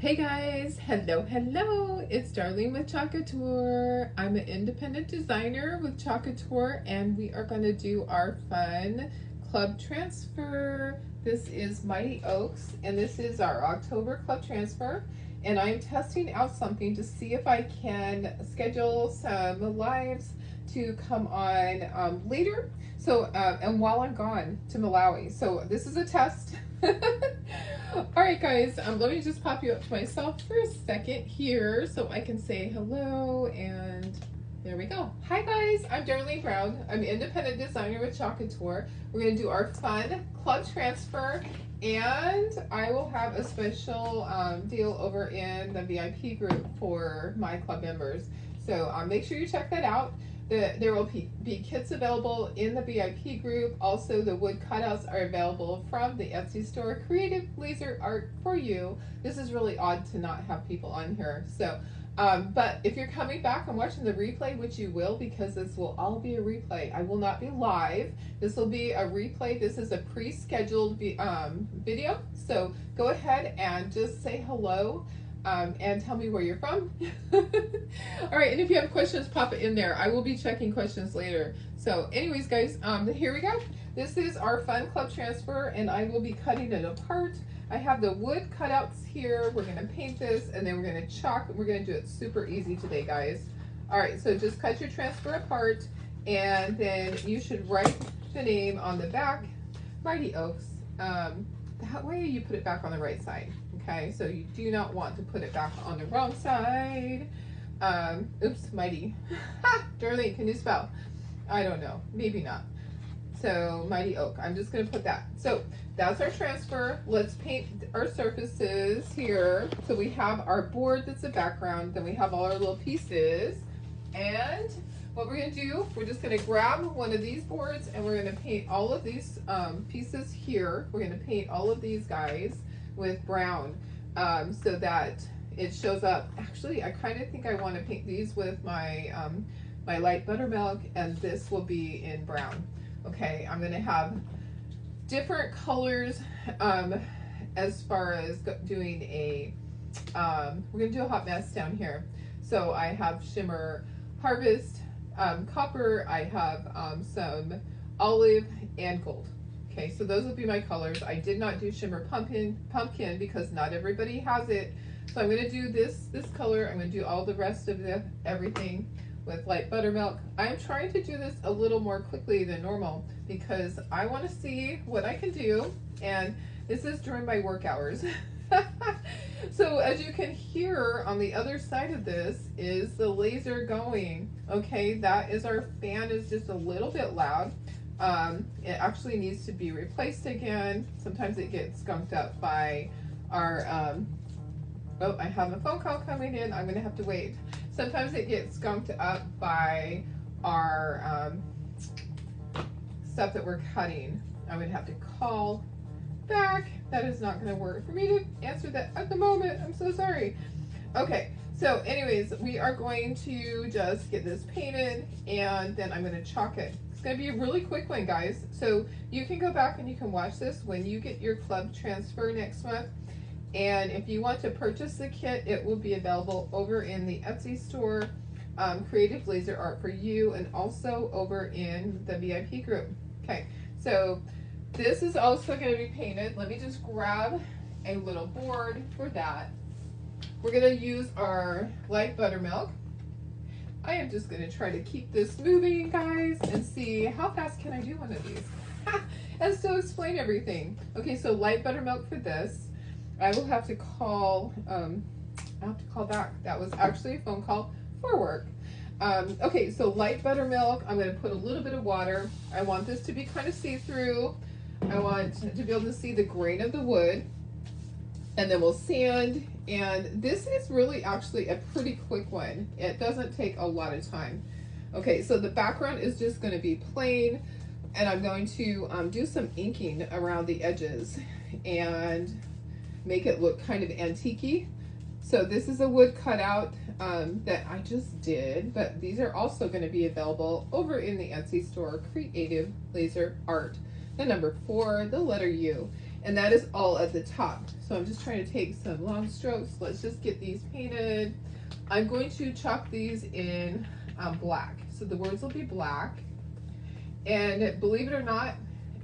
Hey guys, hello, it's Darlene with Chat Couture. I'm an independent designer with Chat Couture, and we are going to do our fun club transfer. This is Mighty Oaks, and this is our October club transfer, and I'm testing out something to see if I can schedule some lives to come on later, so and while I'm gone to Malawi. So this is a test. All right, guys, let me just pop you up to myself for a second here so I can say hello, and there we go. Hi guys, I'm Darlene Brown. I'm an independent designer with Chat Couture. We're going to do our fun club transfer, and I will have a special deal over in the VIP group for my club members. So make sure you check that out. There will be kits available in the VIP group. Also, the wood cutouts are available from the Etsy Store CreativeLaserArt4U. This is really odd to not have people on here. So, but if you're coming back and watching the replay, which you will, because this will all be a replay. I will not be live. This will be a replay. This is a pre-scheduled video. So go ahead and just say hello. And tell me where you're from. All right, and if you have questions, pop it in there. I will be checking questions later. So anyways, guys, here we go. This is our fun club transfer, and I will be cutting it apart. I have the wood cutouts here. We're gonna paint this, and then we're gonna chalk. We're gonna do it super easy today, guys. All right, so just cut your transfer apart, and then you should write the name on the back, Mighty Oaks. That way you put it back on the right side. Okay, so you do not want to put it back on the wrong side. Oops, Mighty. Darlene, can you spell? I don't know, maybe not. So Mighty Oak, I'm just gonna put that. So that's our transfer. Let's paint our surfaces here. So we have our board that's the background, then we have all our little pieces. And what we're gonna do, we're just gonna grab one of these boards and we're gonna paint all of these pieces here. We're gonna paint all of these guys with brown so that it shows up. Actually, I kind of think I want to paint these with my my light buttermilk, and this will be in brown. Okay, I'm going to have different colors as far as doing a we're going to do a hot mess down here. So I have shimmer harvest, copper, I have some olive, and gold. Okay, so those will be my colors. I did not do shimmer pumpkin because not everybody has it. So I'm gonna do this color. I'm gonna do all the rest of everything with light buttermilk. I'm trying to do this a little more quickly than normal because I wanna see what I can do. And this is during my work hours. So as you can hear on the other side of this is the laser going. Okay, that is our fan is just a little bit loud. It actually needs to be replaced again. Sometimes it gets skunked up by our, oh, I have a phone call coming in. I'm gonna have to wait. Sometimes it gets skunked up by our stuff that we're cutting. I'm gonna have to call back. That is not gonna work for me to answer that at the moment. I'm so sorry. Okay, so anyways, we are going to just get this painted and then I'm gonna chalk it. It's gonna be a really quick one, guys. So you can go back and you can watch this when you get your club transfer next month. And if you want to purchase the kit, it will be available over in the Etsy store, CreativeLaserArt4U, and also over in the VIP group. Okay, so this is also gonna be painted. Let me just grab a little board for that. We're gonna use our light buttermilk. I am just gonna try to keep this moving, guys, and see how fast can I do one of these. And still explain everything. Okay, so light buttermilk for this. I will have to call, I'll have to call back. That was actually a phone call for work. Okay, so light buttermilk, I'm gonna put a little bit of water. I want this to be kind of see-through. I want to be able to see the grain of the wood. And then we'll sand, and this is really actually a pretty quick one. It doesn't take a lot of time. Okay, so the background is just going to be plain, and I'm going to do some inking around the edges and make it look kind of antique-y. So this is a wood cutout that I just did, but these are also going to be available over in the Etsy store, Creative Laser Art, the number 4, the letter U. and that is all at the top. So I'm just trying to take some long strokes. Let's just get these painted. I'm going to chalk these in black. So the words will be black. And believe it or not,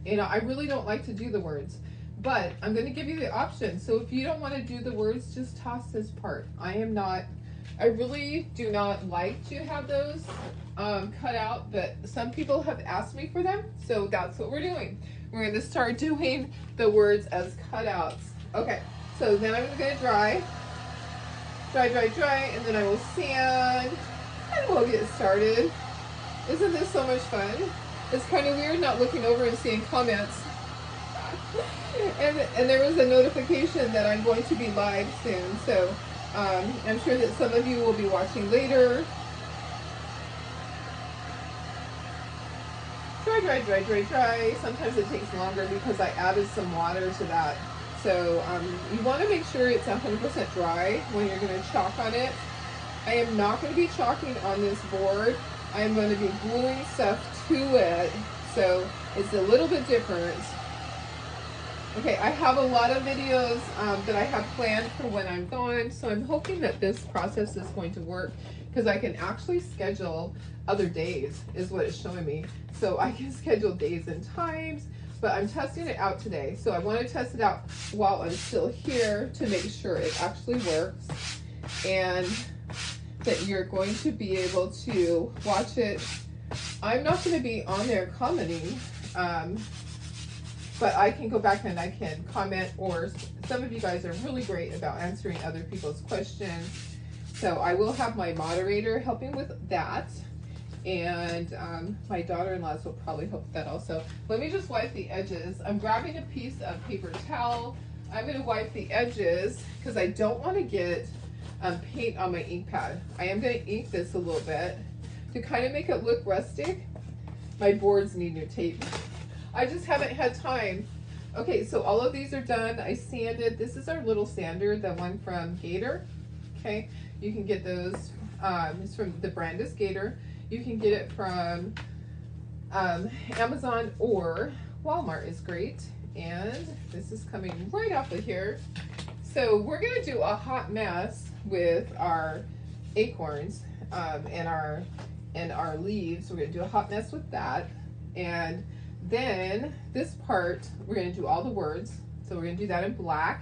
you know, I really don't like to do the words, but I'm going to give you the option. So if you don't want to do the words, just toss this part. I really do not like to have those cut out, but some people have asked me for them. So that's what we're doing. We're going to start doing the words as cutouts. Okay, so then I'm going to dry, and then I will sand, and we'll get started. Isn't this so much fun? It's kind of weird not looking over and seeing comments. and there was a notification that I'm going to be live soon, so I'm sure that some of you will be watching later. Dry. Sometimes it takes longer because I added some water to that. So you want to make sure it's 100% dry when you're going to chalk on it. I am not going to be chalking on this board. I am going to be gluing stuff to it. So it's a little bit different. Okay, I have a lot of videos that I have planned for when I'm gone. So I'm hoping that this process is going to work because I can actually schedule other days is what it's showing me. So I can schedule days and times, but I'm testing it out today. So I want to test it out while I'm still here to make sure it actually works and that you're going to be able to watch it. I'm not going to be on there commenting, but I can go back and I can comment, or some of you guys are really great about answering other people's questions. So I will have my moderator helping with that. And my daughter-in-laws will probably help with that also. Let me just wipe the edges. I'm grabbing a piece of paper towel. I'm going to wipe the edges because I don't want to get paint on my ink pad. I am going to ink this a little bit to kind of make it look rustic. My boards need new tape. I just haven't had time. Okay, so all of these are done. I sanded. This is our little sander, the one from Gator. Okay, you can get those. It's from the brand is Gator. You can get it from Amazon or Walmart is great. And this is coming right off of here. So we're going to do a hot mess with our acorns and our leaves. We're going to do a hot mess with that. And then this part, we're going to do all the words. So we're going to do that in black.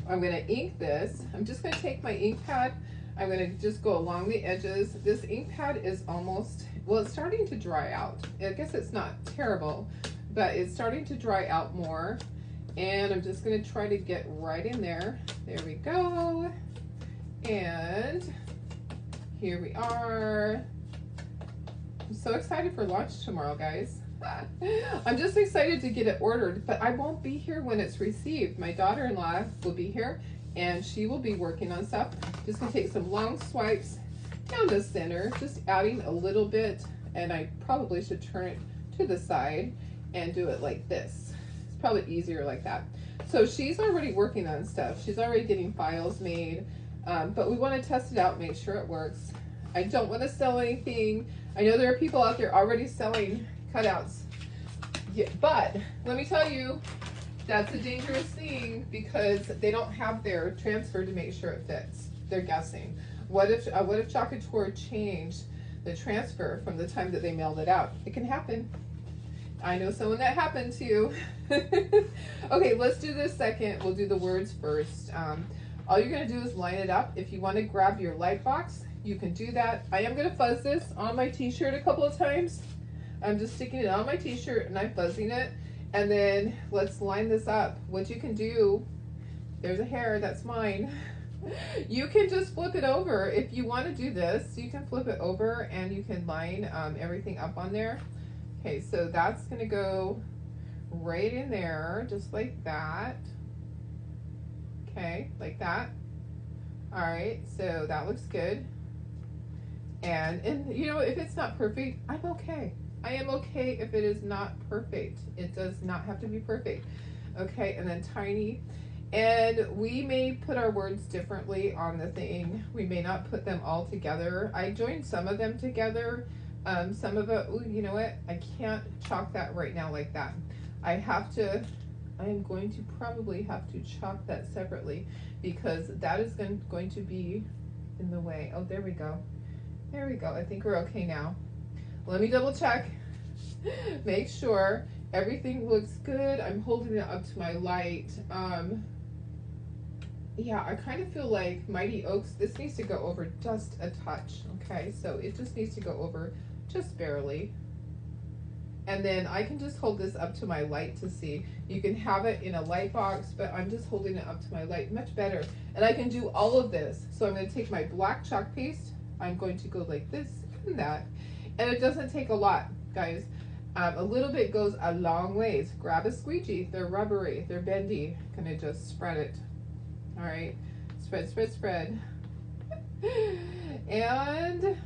I'm going to ink this. I'm just going to take my ink pad. I'm going to just go along the edges. This ink pad is almost, well, it's starting to dry out. I guess it's not terrible, but it's starting to dry out more. And I'm just going to try to get right in there. There we go. And here we are. I'm so excited for launch tomorrow, guys. I'm just excited to get it ordered, but I won't be here when it's received. My daughter-in-law will be here and she will be working on stuff. Just gonna take some long swipes down the center, just adding a little bit, and I probably should turn it to the side and do it like this. It's probably easier like that. So she's already working on stuff. She's already getting files made, but we want to test it out, make sure it works. I don't want to sell anything. I know there are people out there already selling cutouts, yeah, but let me tell you, that's a dangerous thing because they don't have their transfer to make sure it fits. They're guessing. What if Chalk-Couture changed the transfer from the time that they mailed it out? It can happen. I know someone that happened to. Okay, let's do this second. We'll do the words first. All you're gonna do is line it up. If you want to grab your light box, you can do that. I am gonna fuzz this on my t-shirt a couple of times. I'm just sticking it on my t-shirt and I'm fuzzing it. And then let's line this up. What you can do, there's a hair, that's mine. You can just flip it over. If you want to do this, you can flip it over and you can line everything up on there. Okay, so that's gonna go right in there, just like that. Okay, like that. All right, so that looks good. And you know, if it's not perfect, I'm okay. I am okay if it is not perfect. It does not have to be perfect. Okay, and then tiny. And we may put our words differently on the thing. We may not put them all together. I joined some of them together. Some of it, ooh, you know what? I can't chalk that right now like that. I have to I am going to probably have to chalk that separately because that is going to be in the way. Oh, there we go. There we go. I think we're okay now. Let me double check. Make sure everything looks good. I'm holding it up to my light. Yeah, I kind of feel like Mighty Oaks, this needs to go over just a touch, okay? So it just needs to go over just barely. And then I can just hold this up to my light to see. You can have it in a light box, but I'm just holding it up to my light, much better. And I can do all of this. So I'm gonna take my black chalk paste, I'm going to go like this and that. And it doesn't take a lot, guys. A little bit goes a long ways. Grab a squeegee, they're rubbery, they're bendy. Gonna just spread it. All right, spread, spread, spread. And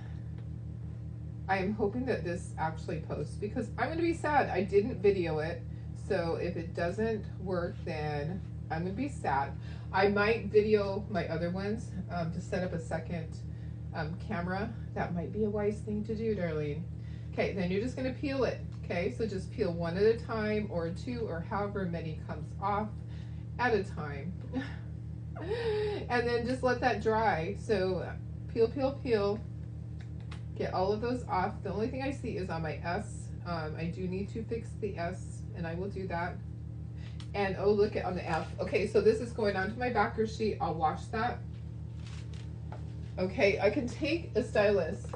I'm hoping that this actually posts because I'm gonna be sad. I didn't video it. So if it doesn't work, then I'm gonna be sad. I might video my other ones to set up a second camera. That might be a wise thing to do, Darlene. Okay, then you're just gonna peel it. Okay, so just peel one at a time or two or however many comes off at a time. And then just let that dry. So peel, peel, peel. Get all of those off. The only thing I see is on my S. I do need to fix the S, and I will do that. And oh, look at on the F. Okay, so this is going onto my backer sheet. I'll wash that. Okay, I can take a stylus,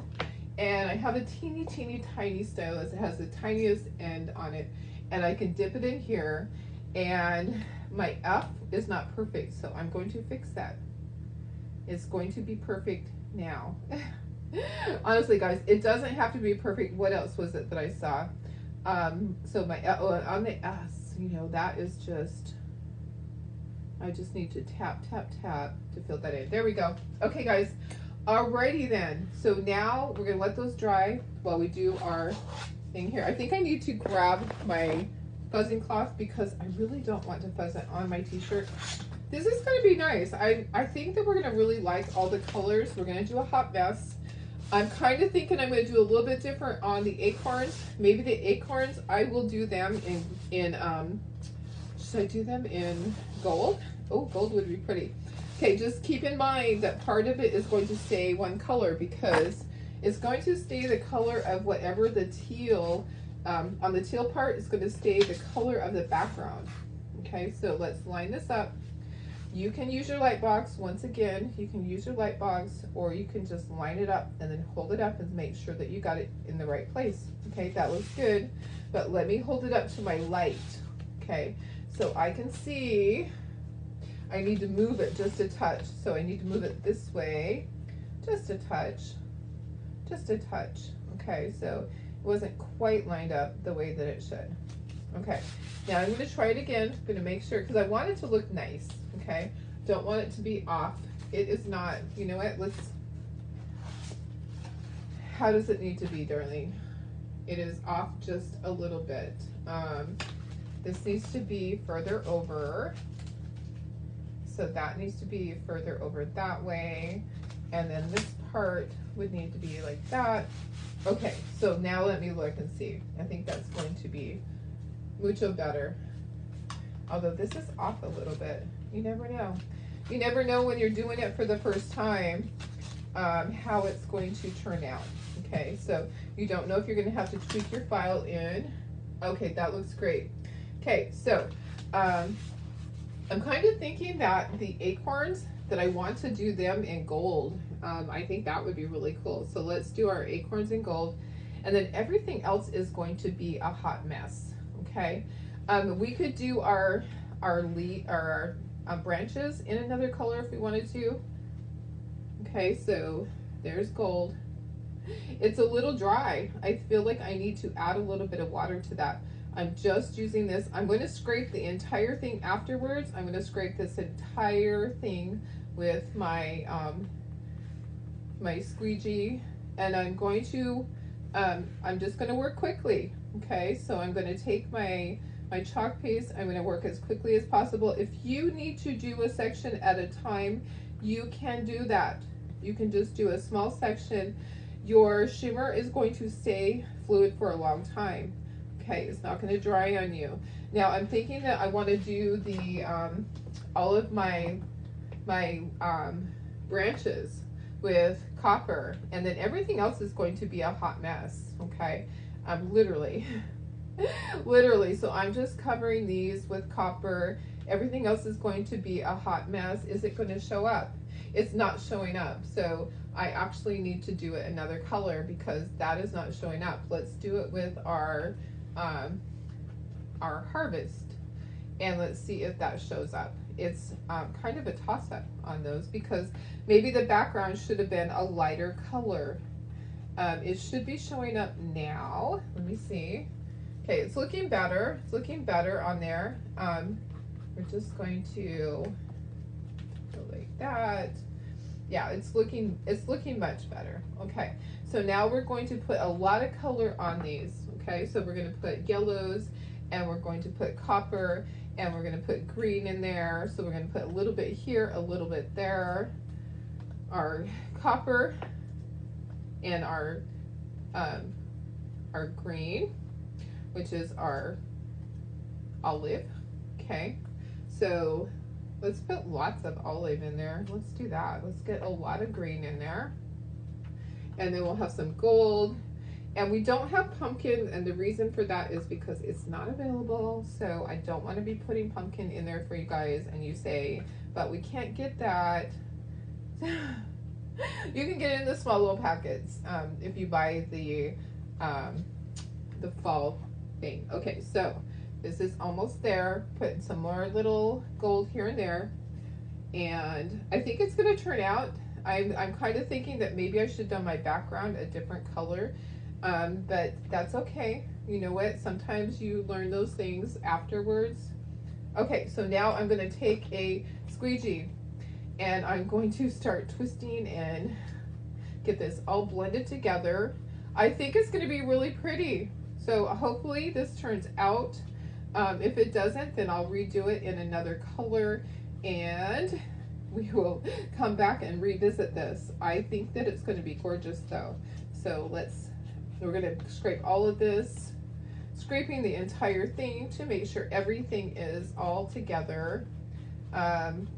and I have a teeny, teeny, tiny stylus. It has the tiniest end on it, and I can dip it in here, and my F is not perfect, so I'm going to fix that. It's going to be perfect now. Honestly, guys, it doesn't have to be perfect. What else was it that I saw? So my on the S, you know, that is just, I just need to tap, tap, tap to fill that in. There we go. Okay, guys. Alrighty then. So now we're gonna let those dry while we do our thing here. I think I need to grab my fuzzing cloth because I really don't want to fuzz it on my t-shirt. This is gonna be nice. I think that we're gonna really like all the colors. We're gonna do a hot mess. I'm kind of thinking I'm going to do a little bit different on the acorns. Maybe the acorns, I will do them in should I do them in gold? Oh, gold would be pretty. Okay, just keep in mind that part of it is going to stay one color because it's going to stay the color of whatever the teal, on the teal part is going to stay the color of the background. Okay, so let's line this up. You can use your light box. Once again, you can use your light box or you can just line it up and then hold it up and make sure that you got it in the right place. Okay, that looks good, but let me hold it up to my light. Okay, so I can see I need to move it just a touch. So I need to move it this way, just a touch, just a touch. Okay, so it wasn't quite lined up the way that it should. Okay, now I'm going to try it again. I'm going to make sure, because I want it to look nice, okay? Don't want it to be off. It is not. You know what? Let's, how does it need to be, darling? It is off just a little bit. This needs to be further over. So that needs to be further over that way. And then this part would need to be like that. Okay, so now let me look and see. I think that's going to be mucho better. Although this is off a little bit. You never know. You never know when you're doing it for the first time how it's going to turn out. Okay, so you don't know if you're going to have to tweak your file in. Okay, that looks great. Okay, so I'm kind of thinking that the acorns, that I want to do them in gold. I think that would be really cool. So let's do our acorns in gold. And then everything else is going to be a hot mess. Okay, we could do our branches in another color if we wanted to. Okay, so there's gold. It's a little dry. I feel like I need to add a little bit of water to that. I'm just using this. I'm going to scrape the entire thing afterwards. I'm going to scrape this entire thing with my my squeegee, and I'm going to I'm just going to work quickly. Okay, so I'm going to take my chalk paste. I'm going to work as quickly as possible. If you need to do a section at a time, you can do that. You can just do a small section. Your shimmer is going to stay fluid for a long time. Okay, it's not going to dry on you. Now I'm thinking that I want to do the all of my branches with copper, and then everything else is going to be a hot mess. Okay, literally literally, so I'm just covering these with copper. Everything else is going to be a hot mess. Is it going to show up? It's not showing up, so I actually need to do it another color because that is not showing up. Let's do it with our harvest, and let's see if that shows up. It's kind of a toss-up on those because maybe the background should have been a lighter color. It should be showing up now. Let me see. Okay, it's looking better. It's looking better on there. We're just going to go like that. Yeah, it's looking much better. Okay, so now we're going to put a lot of color on these. Okay, so we're going to put yellows, and we're going to put copper, and we're going to put green in there. So we're going to put a little bit here, a little bit there. Our copper and our green, which is our olive. Okay, so let's put lots of olive in there. Let's do that. Let's get a lot of green in there. And then we'll have some gold. And we don't have pumpkin, and the reason for that is because it's not available. So I don't want to be putting pumpkin in there for you guys, and you say, but we can't get that. You can get it in the small little packets if you buy the fall thing. Okay, so this is almost there. Put some more little gold here and there, and I think it's going to turn out. I'm kind of thinking that maybe I should have done my background a different color, but that's okay. You know what? Sometimes you learn those things afterwards. Okay, so now I'm going to take a squeegee, and I'm going to start twisting and get this all blended together. I think it's going to be really pretty. So hopefully this turns out. If it doesn't, then I'll redo it in another color, and we will come back and revisit this. I think that it's going to be gorgeous though. So we're going to scrape all of this, scraping the entire thing to make sure everything is all together,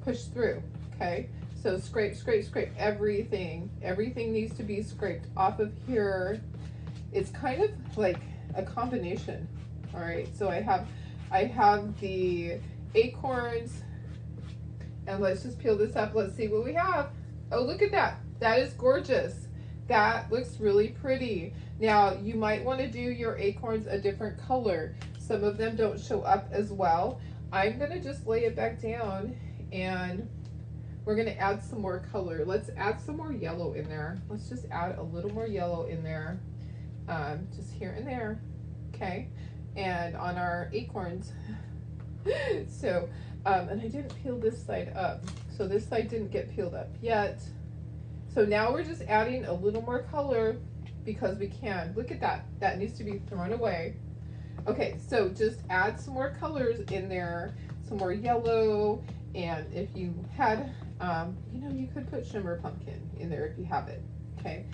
pushed through. Okay, so scrape, scrape, scrape everything. Everything needs to be scraped off of here. It's kind of like a combination. All right, so I have the acorns, and let's just peel this up. Let's see what we have. Oh, look at that. That is gorgeous. That looks really pretty. Now, you might want to do your acorns a different color. Some of them don't show up as well. I'm going to just lay it back down, and we're going to add some more color. Let's add some more yellow in there. Let's just add a little more yellow in there, just here and there. Okay, and on our acorns. So, and I didn't peel this side up. So this side didn't get peeled up yet. So now we're just adding a little more color because we can. Look at that. That needs to be thrown away. Okay, so just add some more colors in there, some more yellow, and if you had, you know, you could put shimmer pumpkin in there if you have it. Okay,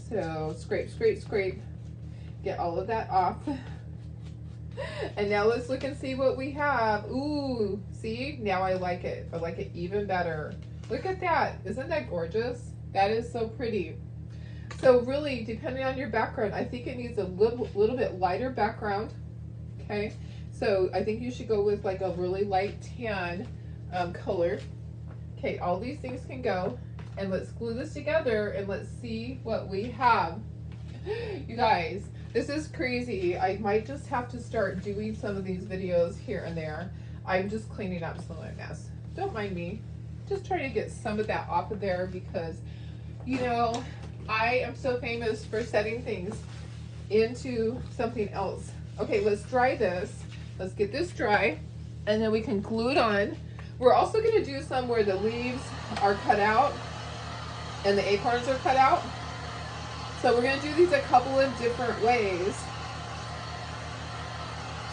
so scrape, scrape, scrape, get all of that off. And now let's look and see what we have. Ooh, see, now I like it. I like it even better. Look at that. Isn't that gorgeous? That is so pretty. So really, depending on your background, I think it needs a little bit lighter background. Okay, so I think you should go with like a really light tan color. Okay, all these things can go, and let's glue this together and let's see what we have. You guys, this is crazy. I might just have to start doing some of these videos here and there. I'm just cleaning up some of my mess. Don't mind me. Just trying to get some of that off of there because, you know, I am so famous for setting things into something else. Okay, let's dry this. Let's get this dry, and then we can glue it on. We're also going to do some where the leaves are cut out and the acorns are cut out. So we're going to do these a couple of different ways.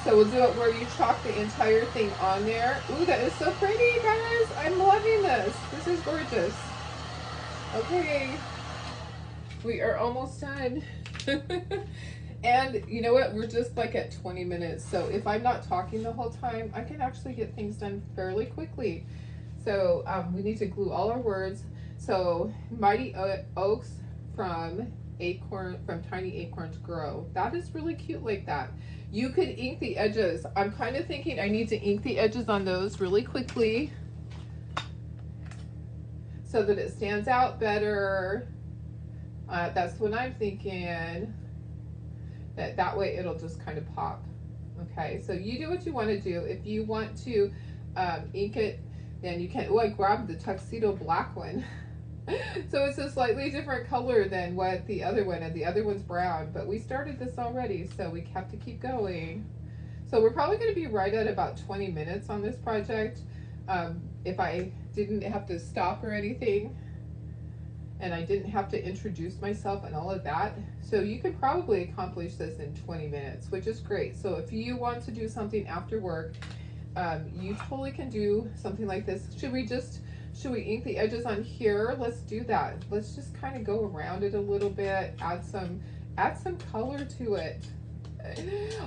So we'll do it where you chalk the entire thing on there. Ooh, that is so pretty, guys. I'm loving this. This is gorgeous. Okay, we are almost done. And you know what? We're just like at 20 minutes. So if I'm not talking the whole time, I can actually get things done fairly quickly. So we need to glue all our words. So Mighty Oaks from Tiny Acorns Grow. That is really cute like that. You could ink the edges. I'm kind of thinking I need to ink the edges on those really quickly so that it stands out better. That's what I'm thinking. That way it'll just kind of pop. Okay, so you do what you want to do. If you want to ink it, then you can. Oh, I grabbed the tuxedo black one. So it's a slightly different color than what the other one, and the other one's brown, but we started this already, so we have to keep going. So we're probably going to be right at about 20 minutes on this project. If I didn't have to stop or anything, and I didn't have to introduce myself and all of that. So you could probably accomplish this in 20 minutes, which is great. So if you want to do something after work, you totally can do something like this. Should we ink the edges on here? Let's do that. Let's just kind of go around it a little bit, add some color to it.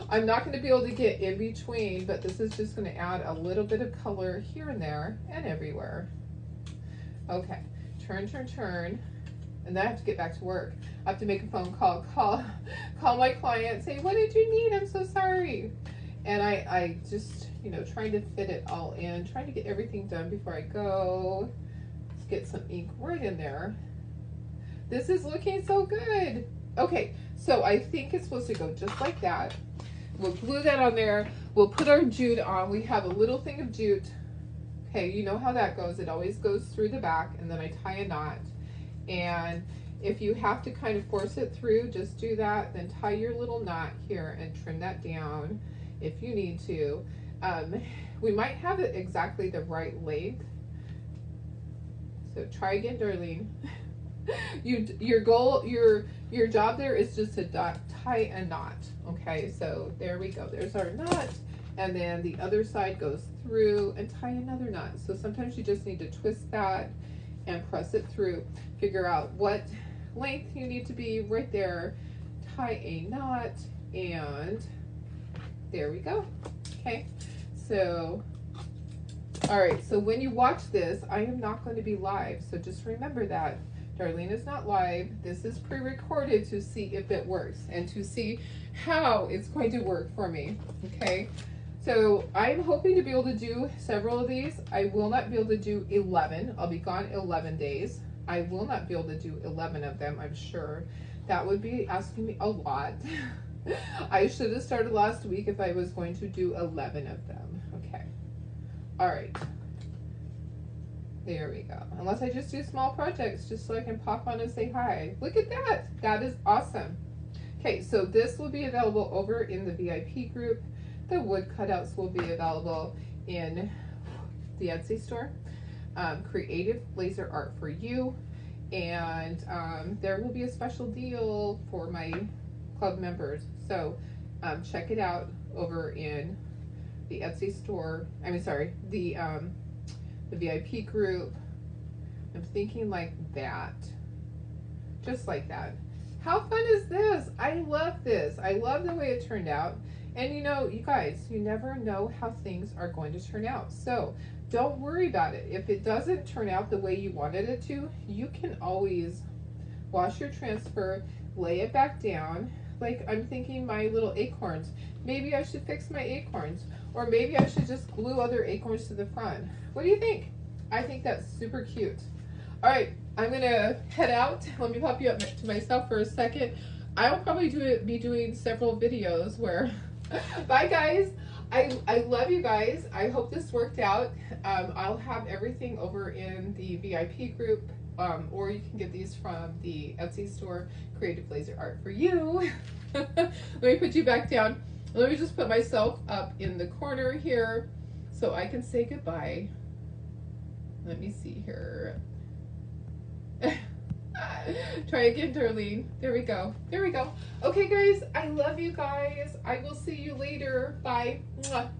I'm not going to be able to get in between, but this is just going to add a little bit of color here and there and everywhere. Okay. Turn, and then I have to get back to work. I have to make a phone call, call my client, say, what did you need? I'm so sorry. And I just, you know, trying to fit it all in, trying to get everything done before I go. Let's get some ink right in there. This is looking so good. Okay, so I think it's supposed to go just like that. We'll glue that on there. We'll put our jute on. We have a little thing of jute. Okay, you know how that goes. It always goes through the back, and then I tie a knot. And if you have to kind of force it through, just do that. Then tie your little knot here and trim that down if you need to. We might have it exactly the right length. So try again, Darlene. Your job there is just to tie a knot. Okay, so there we go. There's our knot. And then the other side goes through and tie another knot. So sometimes you just need to twist that and press it through. Figure out what length you need to be right there. Tie a knot, and there we go. Okay, so all right, so when you watch this, I am not going to be live, so just remember that. Darlene is not live. This is pre-recorded to see if it works and to see how it's going to work for me. Okay, so I'm hoping to be able to do several of these. I will not be able to do 11. I'll be gone 11 days. I will not be able to do 11 of them, I'm sure. That would be asking me a lot. I should have started last week if I was going to do 11 of them. Okay. All right. There we go. Unless I just do small projects just so I can pop on and say hi. Look at that. That is awesome. Okay, so this will be available over in the VIP group. The wood cutouts will be available in the Etsy store, CreativeLaserArt4U, and there will be a special deal for my club members. So check it out over in the Etsy store. I mean, sorry, the VIP group. I'm thinking like that, just like that. How fun is this? I love this. I love the way it turned out. And you know, you guys, you never know how things are going to turn out. So don't worry about it. If it doesn't turn out the way you wanted it to, you can always wash your transfer, lay it back down. Like I'm thinking my little acorns. Maybe I should fix my acorns, or maybe I should just glue other acorns to the front. What do you think? I think that's super cute. All right, I'm gonna head out. Let me pop you up to myself for a second. I'll probably be doing several videos where, bye guys. I love you guys. I hope this worked out. I'll have everything over in the VIP group, or you can get these from the Etsy store, CreativeLaserArt4U. Let me put you back down. Let me just put myself up in the corner here so I can say goodbye. Let me see here. Try again, Darlene. There we go. There we go. Okay, guys, I love you guys. I will see you later. Bye. Mwah.